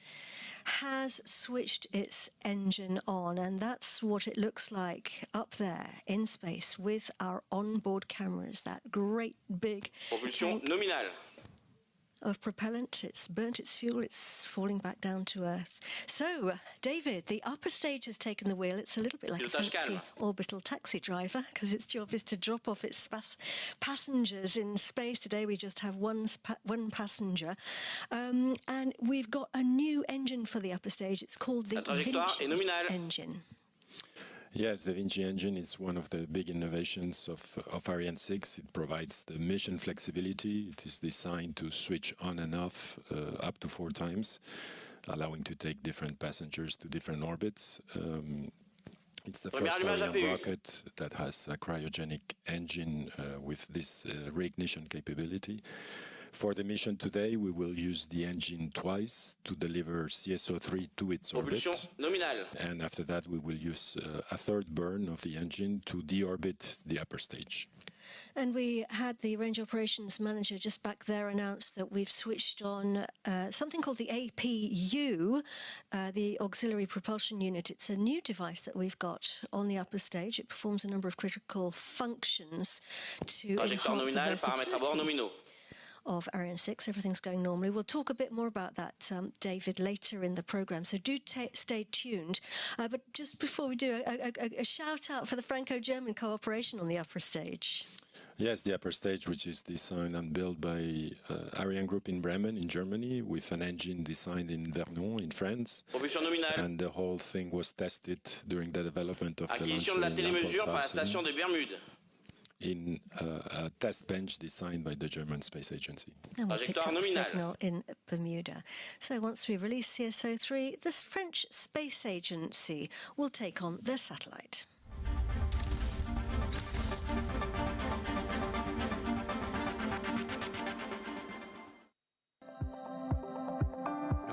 S1: has switched its engine on, and that's what it looks like up there in space with our onboard cameras. That great big
S14: Propulsion nominale.
S1: of propellant. It's burnt its fuel. It's falling back down to Earth. So, David, the upper stage has taken the wheel. It's a little bit like a fancy orbital taxi driver, because its job is to drop off its passengers in space. Today we just have one passenger. And we've got a new engine for the upper stage. It's called the Vinci engine.
S6: Yes, the Vinci engine is one of the big innovations of Ariane 6. It provides the mission flexibility. It is designed to switch on and off up to 4 times, allowing to take different passengers to different orbits. It's the first Ariane rocket that has a cryogenic engine with this reignition capability. For the mission today, we will use the engine twice to deliver CSO3 to its orbit. And after that, we will use a third burn of the engine to deorbit the upper stage.
S1: And we had the range operations manager just back there announce that we've switched on something called the APU, the Auxiliary Propulsion Unit. It's a new device that we've got on the upper stage. It performs a number of critical functions to enhance the versatility of Ariane 6. Everything's going normally. We'll talk a bit more about that, David, later in the programme, so do stay tuned. But just before we do, a shout-out for the Franco-German cooperation on the upper stage.
S6: Yes, the upper stage, which is designed and built by Ariane Group in Bremen, in Germany, with an engine designed in Vernon, in France. And the whole thing was tested during the development of the launcher in a test bench designed by the German Space Agency.
S1: And we picked up the signal in Bermuda. So once we release CSO3, the French Space Agency will take on their satellite.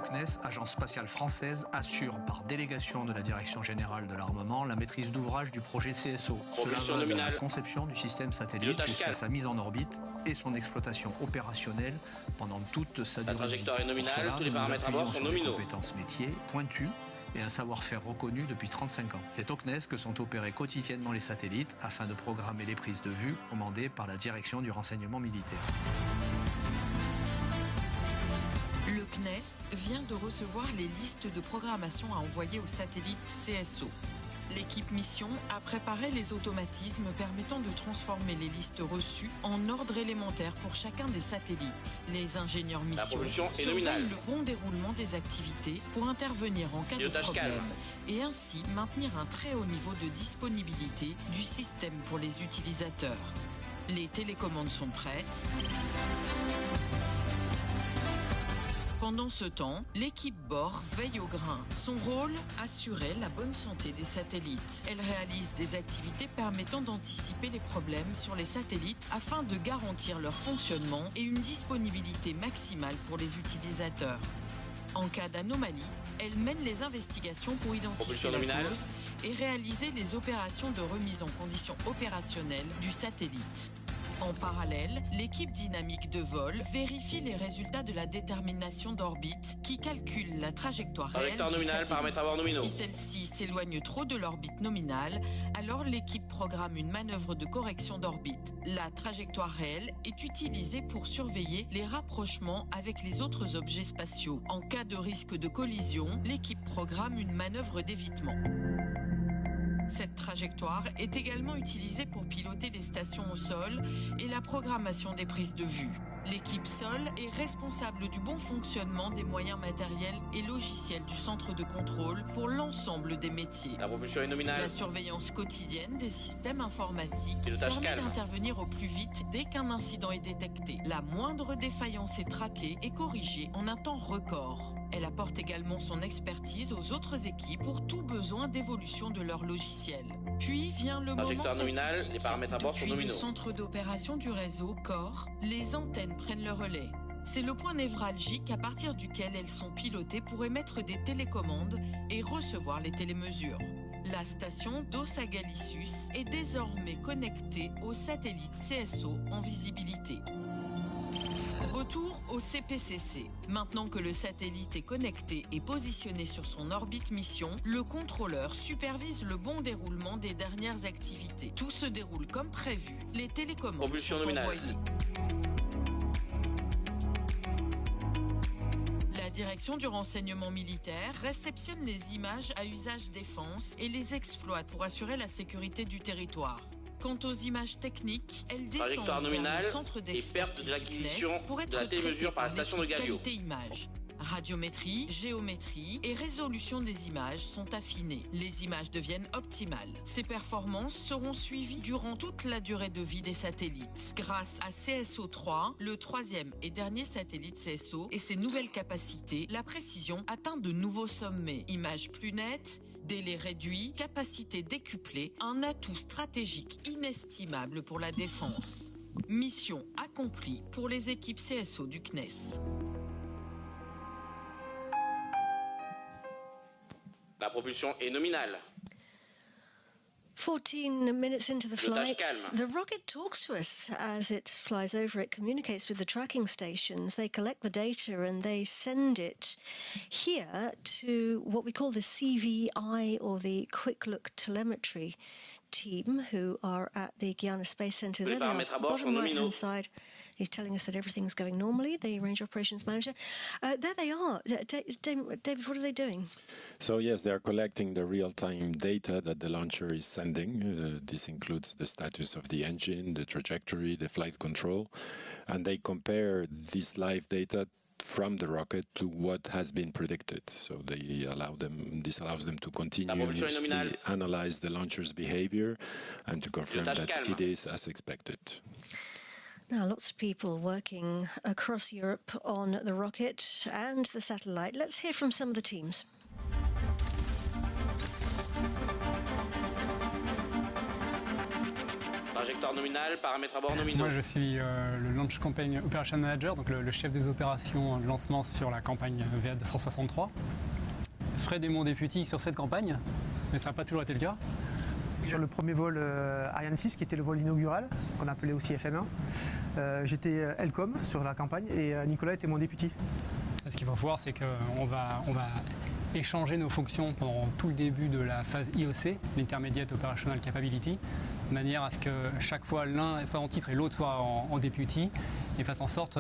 S5: CNES, Agence spatiale française, assure par délégation de la Direction Générale de l'Armement la maîtrise d'ouvrage du projet CSO. Cela va de la conception du système satellite jusqu'à sa mise en orbite et son exploitation opérationnelle pendant toute sa durée.
S14: La trajectoire est nominale,
S5: Pour cela,
S14: tous les paramètres à bord sont nominaux.
S5: Des compétences métiers pointues et un savoir-faire reconnu depuis 35 ans. C'est au CNES que sont opérés quotidiennement les satellites afin de programmer les prises de vue commandées par la Direction du renseignement militaire.
S8: Le CNES vient de recevoir les listes de programmation à envoyer au satellite CSO. L'équipe mission a préparé les automatismes permettant de transformer les listes reçues en ordre élémentaire pour chacun des satellites. Les ingénieurs mission surveillent le bon déroulement des activités pour intervenir en cas de problème et ainsi maintenir un très haut niveau de disponibilité du système pour les utilisateurs.
S15: Les télécommandes sont prêtes. Pendant ce temps, l'équipe bord veille au grain. Son rôle, assurer la bonne santé des satellites. Elle réalise des activités permettant d'anticiper les problèmes sur les satellites afin de garantir leur fonctionnement et une disponibilité maximale pour les utilisateurs. En cas d'anomalie, elle mène les investigations pour identifier la cause et réaliser les opérations de remise en condition opérationnelle du satellite. En parallèle, l'équipe dynamique de vol vérifie les résultats de la détermination d'orbite qui calcule la trajectoire réelle du satellite. Si celle-ci s'éloigne trop de l'orbite nominale, alors l'équipe programme une manœuvre de correction d'orbite. La trajectoire réelle est utilisée pour surveiller les rapprochements avec les autres objets spatiaux. En cas de risque de collision, l'équipe programme une manœuvre d'évitement. Cette trajectoire est également utilisée pour piloter les stations au sol et la programmation des prises de vue. L'équipe sol est responsable du bon fonctionnement des moyens matériels et logiciels du centre de contrôle pour l'ensemble des métiers.
S14: La propulsion est nominale.
S15: La surveillance quotidienne des systèmes informatiques permet d'intervenir au plus vite dès qu'un incident est détecté. La moindre défaillance est traquée et corrigée en un temps record. Elle apporte également son expertise aux autres équipes pour tout besoin d'évolution de leur logiciel. Puis vient le moment
S14: nominal,
S15: fatidique.
S14: les paramètres à bord sont
S15: Depuis le
S14: nominaux.
S15: centre d'opération du réseau CORE, les antennes prennent le relais. C'est le point névralgique à partir duquel elles sont pilotées pour émettre des télécommandes et recevoir les télémesures. La station d'Osagalicius est désormais connectée au satellite CSO en visibilité. Retour au CPCC. Maintenant que le satellite est connecté et positionné sur son orbite mission, le contrôleur supervise le bon déroulement des dernières activités. Tout se déroule comme prévu. Les télécommandes sont envoyées. La direction du renseignement militaire réceptionne les images à usage défense et les exploite pour assurer la sécurité du territoire. Quant aux images techniques, elles descendent vers le centre d'expertise CNES pour être traitées par l'équipe qualité image. Radiométrie, géométrie et résolution des images sont affinées. Les images deviennent optimales. Ces performances seront suivies durant toute la durée de vie des satellites. Grâce à CSO-3, le troisième et dernier satellite CSO et ses nouvelles capacités, la précision atteint de nouveaux sommets. Images plus nettes, délai réduit, capacité décuplée, un atout stratégique inestimable pour la défense. Mission accomplie pour les équipes CSO du CNES.
S14: La propulsion est nominale.
S1: 14 minutes into the flight, the rocket talks to us as it flies over. It communicates with the tracking stations. They collect the data and they send it here to what we call the CVI, or the Quick Look Telemetry team, who are at the Guayana Space Center. There they are, bottom right-hand side. He's telling us that everything's going normally, the Range Operations Manager. There they are. David, what are they doing?
S6: So, yes, they are collecting the real-time data that the launcher is sending. This includes the status of the engine, the trajectory, the flight control. And they compare this live data from the rocket to what has been predicted. So this allows them to continuously analyze the launcher's behavior and to confirm that it is as expected.
S1: Now, lots of people working across Europe on the rocket and the satellite. Let's hear from some of the teams.
S14: Trajectoire nominale, paramètres à bord nominaux.
S16: Moi, je suis le Launch Campaign Operation Manager, donc le chef des opérations de lancement sur la campagne VA263. Fred est mon député sur cette campagne, mais ça n'a pas toujours été le cas.
S17: Sur le premier vol Ariane 6, qui était le vol inaugural, qu'on appelait aussi FM1, j'étais Elcom sur la campagne et Nicolas était mon député.
S16: Ce qu'il faut voir, c'est qu'on va échanger nos fonctions pendant tout le début de la phase IOC, l'Intermediate Operational Capability, de manière à ce que chaque fois l'un soit en titre et l'autre soit en député, et fasse en sorte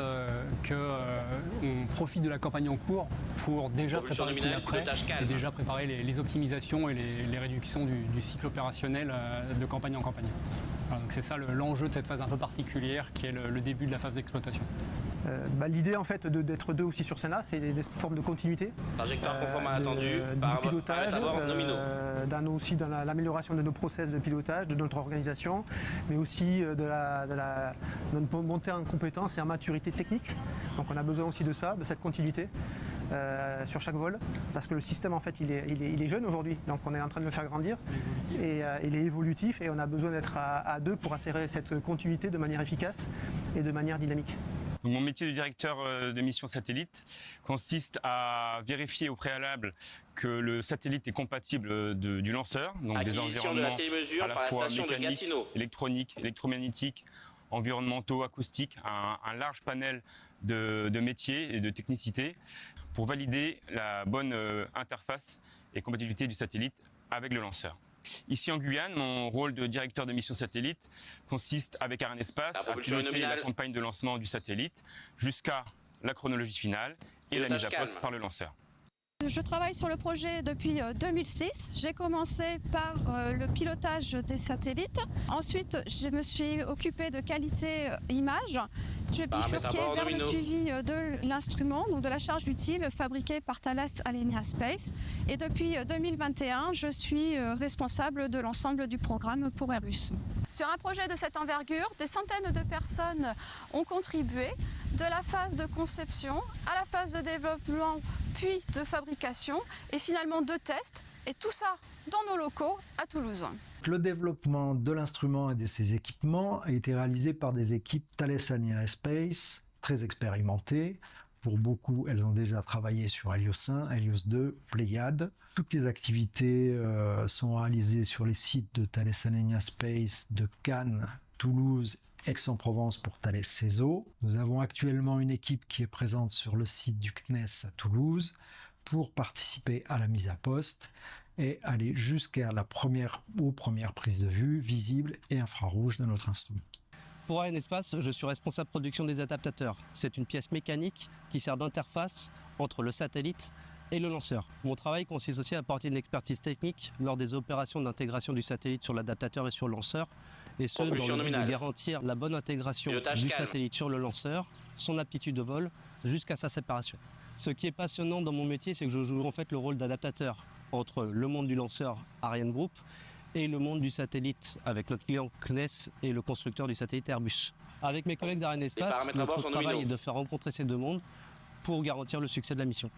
S16: qu'on profite de la campagne en cours pour déjà préparer le coup d'après et déjà préparer les optimisations et les réductions du cycle opérationnel de campagne en campagne. Voilà, donc c'est ça l'enjeu de cette phase un peu particulière qui est le début de la phase d'exploitation.
S17: L'idée en fait d'être deux aussi sur CNES, c'est des formes de continuité.
S14: Trajectoire conforme à l'attendu par
S17: du pilotage,
S14: nominaux.
S17: aussi dans l'amélioration de nos process de pilotage, de notre organisation, mais aussi de notre montée en compétences et en maturité technique. Donc on a besoin aussi de ça, de cette continuité sur chaque vol, parce que le système en fait il est jeune aujourd'hui, donc on est en train de le faire grandir et il est évolutif et on a besoin d'être à deux pour assurer cette continuité de manière efficace et de manière dynamique.
S18: Mon métier de directeur de mission satellite consiste à vérifier au préalable que le satellite est compatible du lanceur, donc des environnements
S14: de la télémesure
S18: à la
S14: par
S18: fois
S14: la station de
S18: mécaniques,
S14: Gatineau.
S18: électroniques, électromagnétiques, environnementaux, acoustiques, un large panel de métiers et de technicité pour valider la bonne interface et compatibilité du satellite avec le lanceur. Ici en Guyane, mon rôle de directeur de mission satellite consiste avec Arianespace à piloter la campagne de lancement du satellite jusqu'à la chronologie finale et la mise à poste par le lanceur.
S19: Je travaille sur le projet depuis 2006. J'ai commencé par le pilotage des satellites. Ensuite, je me suis occupée de qualité image. J'ai bifurqué vers le suivi de l'instrument, donc de la charge utile fabriquée par Thales à l'Arianespace. Et depuis 2021, je suis responsable de l'ensemble du programme pour Airbus. Sur un projet de cette envergure, des centaines de personnes ont contribué de la phase de conception à la phase de développement puis de fabrication et finalement de tests, et tout ça dans nos locaux à Toulouse.
S20: Le développement de l'instrument et de ses équipements a été réalisé par des équipes Thales Arianespace très expérimentées. Pour beaucoup, elles ont déjà travaillé sur Helios 1, Helios 2, Pléiade. Toutes les activités sont réalisées sur les sites de Thales Arianespace de Cannes, Toulouse, Aix-en-Provence pour Thales CESO. Nous avons actuellement une équipe qui est présente sur le site du CNES à Toulouse pour participer à la mise à poste et aller jusqu'à aux premières prises de vue visibles et infrarouges de notre instrument.
S21: Pour Arianespace, je suis responsable production des adaptateurs. C'est une pièce mécanique qui sert d'interface entre le satellite et le lanceur. Mon travail consiste aussi à apporter une expertise technique lors des opérations d'intégration du satellite sur l'adaptateur et sur le lanceur, et ce, dans le but de garantir la bonne intégration du satellite sur le lanceur, son aptitude de vol, jusqu'à sa séparation. Ce qui est passionnant dans mon métier, c'est que je joue en fait le rôle d'adaptateur entre le monde du lanceur Ariane Group et le monde du satellite avec notre client CNES et le constructeur du satellite Airbus. Avec mes collègues d'Arianespace, notre travail est de faire rencontrer ces deux mondes pour garantir le succès de la mission.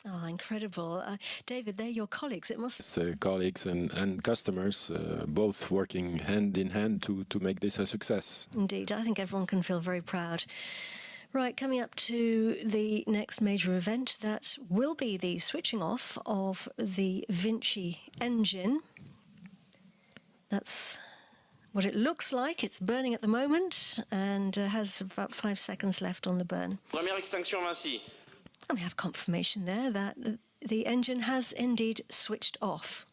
S1: Oh, incredible. David, they're your colleagues. It must
S6: It's colleagues and customers both working hand in hand to make this a success.
S1: Indeed, I think everyone can feel very proud. Right, coming up to the next major event, that will be the switching off of the Vinci engine. That's what it looks like. It's burning at the moment and has about 5 seconds left on the burn.
S14: Première extinction Vinci.
S1: And we have confirmation there that the engine has indeed switched off.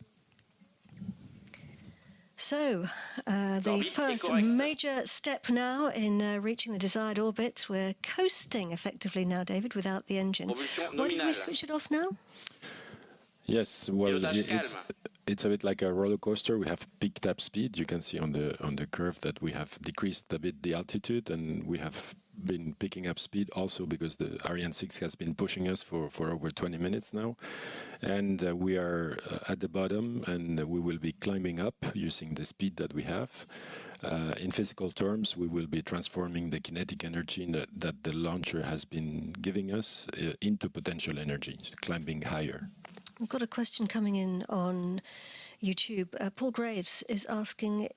S1: So, the first major step now in reaching the desired orbit. We're coasting effectively now, David, without the engine. Why did we switch it off now?
S6: Yes, well, it's a bit like a roller coaster. We have picked up speed. You can see on the curve that we have decreased a bit the altitude, and we have been picking up speed also because the Ariane 6 has been pushing us for over 20 minutes now. And we are at the bottom, and we will be climbing up using the speed that we have. In physical terms, we will be transforming the kinetic energy that the launcher has been giving us into potential energy, climbing higher.
S1: We've got a question coming in on YouTube. Paul Graves is asking,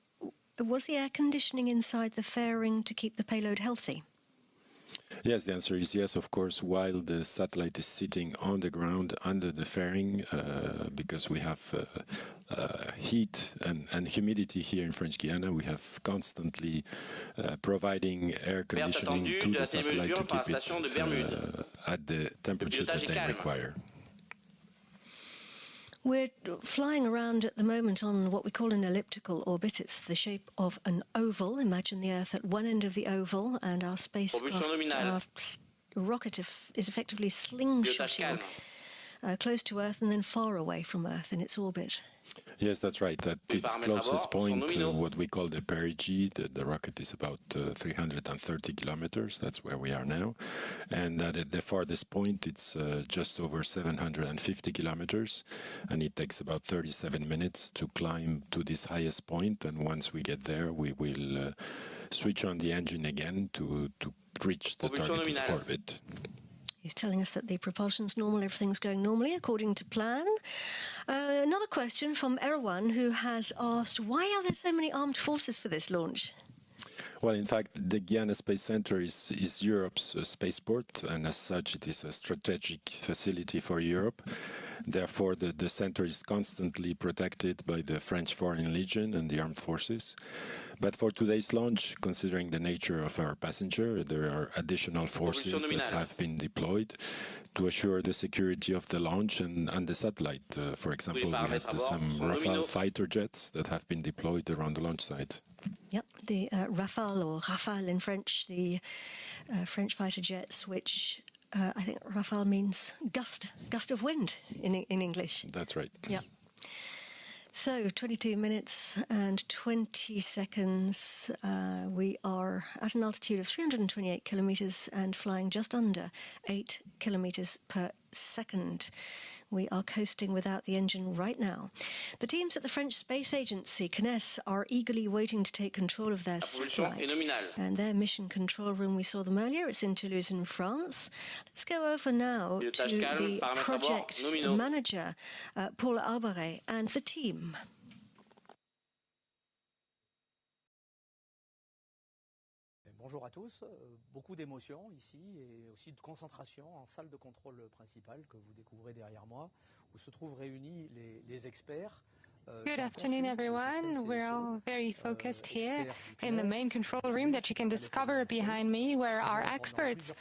S1: was the air conditioning inside the fairing to keep the payload healthy?
S6: Yes, the answer is yes, of course, while the satellite is sitting on the ground under the fairing, because we have heat and humidity here in French Guiana, we have constantly providing air conditioning to the satellite to keep it at the temperature that they require.
S1: We're flying around at the moment on what we call an elliptical orbit. It's the shape of an oval. Imagine the Earth at one end of the oval, and our spacecraft, our rocket is effectively slingshotting close to Earth and then far away from Earth in its orbit.
S6: Yes, that's right. At its closest point, what we call the perigee, the rocket is about 330 kilometers. That's where we are now. And at the farthest point, it's just over 750 kilometers. And it takes about 37 minutes to climb to this highest point. And once we get there, we will switch on the engine again to reach the targeted orbit.
S1: He's telling us that the propulsion's normal, everything's going normally according to plan. Another question from Ariane, who has asked, why are there so many armed forces for this launch?
S6: Well, in fact, the Guayana Space Center is Europe's spaceport, and as such, it is a strategic facility for Europe. Therefore, the center is constantly protected by the French Foreign Legion and the armed forces. But for today's launch, considering the nature of our passenger, there are additional forces that have been deployed to assure the security of the launch and the satellite. For example, we had some Rafale fighter jets that have been deployed around the launch site.
S1: Yep, the Rafale, or Rafale in French, the French fighter jets, which I think Rafale means gust of wind in English.
S6: That's right.
S1: Yep. So, 22 minutes and 20 seconds. We are at an altitude of 328 kilometers and flying just under 8 kilometers per second. We are coasting without the engine right now. The teams at the French Space Agency, CNES, are eagerly waiting to take control of their satellite. And their mission control room, we saw them earlier, it's in Toulouse in France. Let's go over now to the project manager, Paul Alberet, and the team.
S3: Bonjour à tous, beaucoup d'émotions ici et aussi de concentration en salle de contrôle principale que vous découvrez derrière moi, où se trouvent réunis les experts.
S22: Good afternoon, everyone. We're all very focused here in the main control room that you can discover behind me, where our experts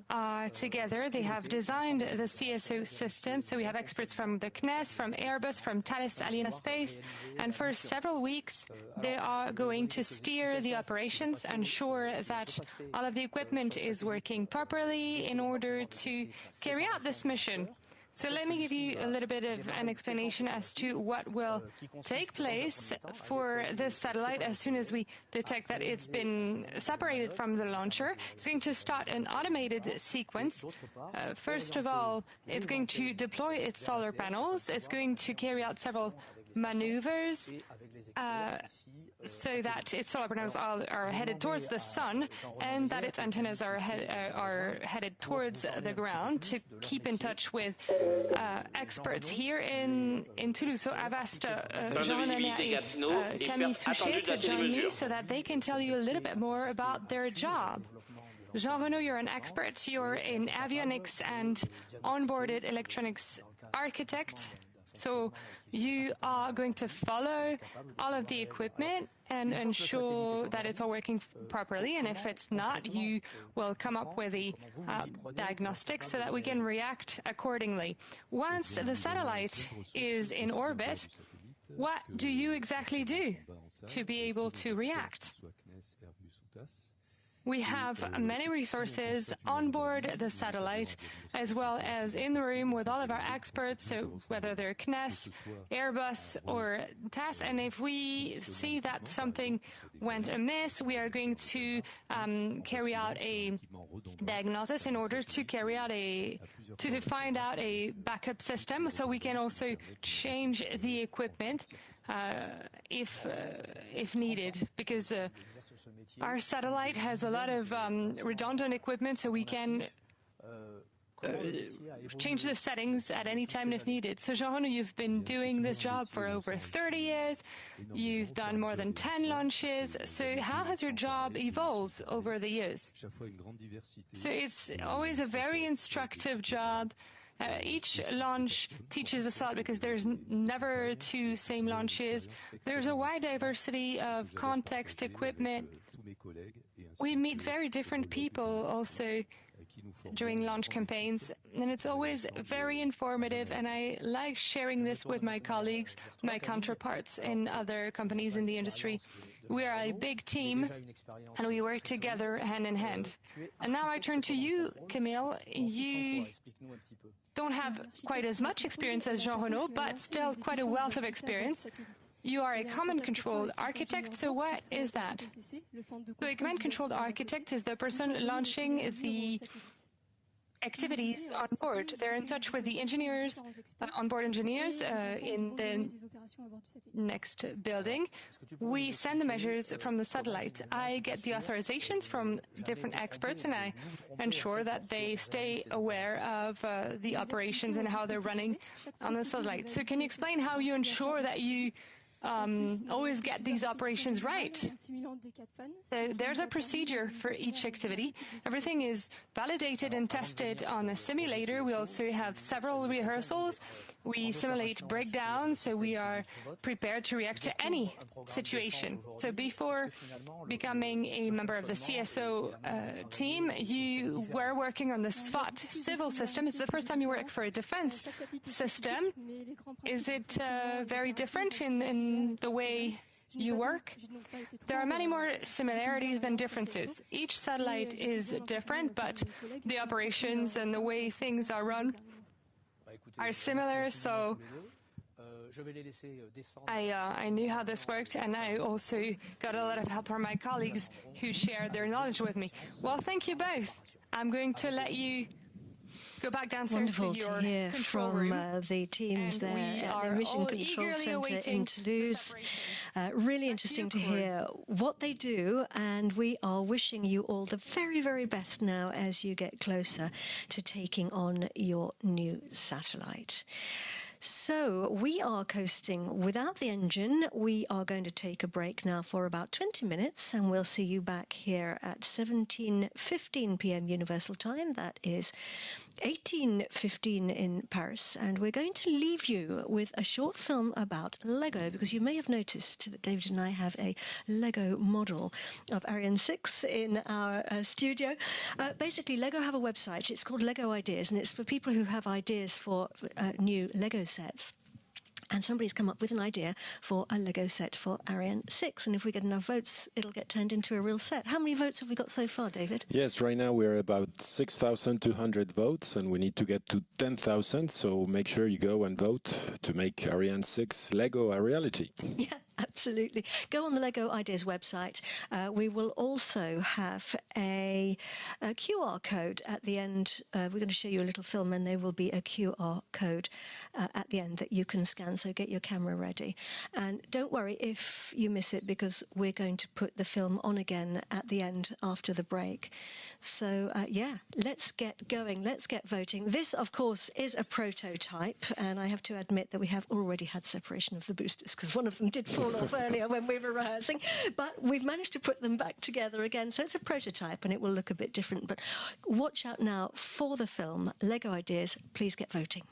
S22: are together. They have designed the CSO system, so we have experts from the CNES, from Airbus, from Thales Arianespace, and for several weeks they are going to steer the operations, ensure that all of the equipment is working properly in order to carry out this mission. So let me give you a little bit of an explanation as to what will take place for this satellite as soon as we detect that it's been separated from the launcher. It's going to start an automated sequence. First of all, it's going to deploy its solar panels. It's going to carry out several maneuvers so that its solar panels are headed towards the sun and that its antennas are headed towards the ground, to keep in touch with experts here in Toulouse. So I've asked Jean-René and Camille Souchet to join me so that they can tell you a little bit more about their job. Jean-Renaud, you're an expert. You're an avionics and onboarded electronics architect. So you are going to follow all of the equipment and ensure that it's all working properly. And if it's not, you will come up with a diagnostic so that we can react accordingly. Once the satellite is in orbit, what do you exactly do to be able to react? We have many resources on board the satellite, as well as in the room with all of our experts, so whether they're CNES, Airbus, or TAS. And if we see that something went amiss, we are going to carry out a diagnosis in order to carry out to find out a backup system, so we can also change the equipment if needed, because our satellite has a lot of redundant equipment, so we can change the settings at any time if needed. So Jean-Renaud, you've been doing this job for over 30 years. You've done more than 10 launches. So how has your job evolved over the years? So it's always a very instructive job. Each launch teaches us a lot because there's never two same launches. There's a wide diversity of context, equipment. We meet very different people also during launch campaigns, and it's always very informative, and I like sharing this with my colleagues, my counterparts in other companies in the industry. We are a big team, and we work together hand in hand. And now I turn to you, Camille. don't have quite as much experience as Jean-Renaud, but still quite a wealth of experience. You are a command control architect, so what is that? So a command control architect is the person launching the activities on board. They're in touch with the engineers, onboard engineers in the next building. We send the measures from the satellite. I get the authorizations from different experts, and I ensure that they stay aware of the operations and how they're running on the satellite. So can you explain how you ensure that you always get these operations right? So there's a procedure for each activity. Everything is validated and tested on a simulator. We also have several rehearsals. We simulate breakdowns, so we are prepared to react to any situation. So before becoming a member of the CSO team, you were working on the SWAT civil system. It's the first time you work for a defense system. Is it very different in the way you work? There are many more similarities than differences. Each satellite is different, but the operations and the way things are run are similar, so I knew how this worked, and I also got a lot of help from my colleagues who shared their knowledge with me. Well, thank you both. I'm going to let you go back downstairs
S1: Wonderful
S22: to your
S1: to hear
S22: control
S1: from
S22: room.
S1: the teams
S22: And we
S1: there at
S22: are
S1: the Mission
S22: all
S1: Control
S22: eagerly
S1: Centre
S22: awaiting
S1: in Toulouse. Really interesting to hear what they do, and we are wishing you all the very, very best now as you get closer to taking on your new satellite. So we are coasting without the engine. We are going to take a break now for about 20 minutes, and we'll see you back here at 17:15 p.m. Universal Time. That is 18:15 in Paris, and we're going to leave you with a short film about Lego, because you may have noticed that David and I have a Lego model of Ariane 6 in our studio. Basically, Lego have a website. It's called Lego Ideas, and it's for people who have ideas for new Lego sets. And somebody's come up with an idea for a Lego set for Ariane 6. And if we get enough votes, it'll get turned into a real set. How many votes have we got so far, David?
S6: Yes, right now we're about 6,200 votes, and we need to get to 10,000. So make sure you go and vote to make Ariane 6 Lego a reality.
S1: Yeah, absolutely. Go on the Lego Ideas website. We will also have a QR code at the end. We're going to show you a little film, and there will be a QR code at the end that you can scan. So get your camera ready. And don't worry if you miss it, because we're going to put the film on again at the end after the break. So, yeah, let's get going. Let's get voting. This, of course, is a prototype, and I have to admit that we have already had separation of the boosters, because one of them did fall off earlier when we were rehearsing, but we've managed to put them back together again. So it's a prototype, and it will look a bit different. But watch out now for the film, Lego Ideas. Please get voting.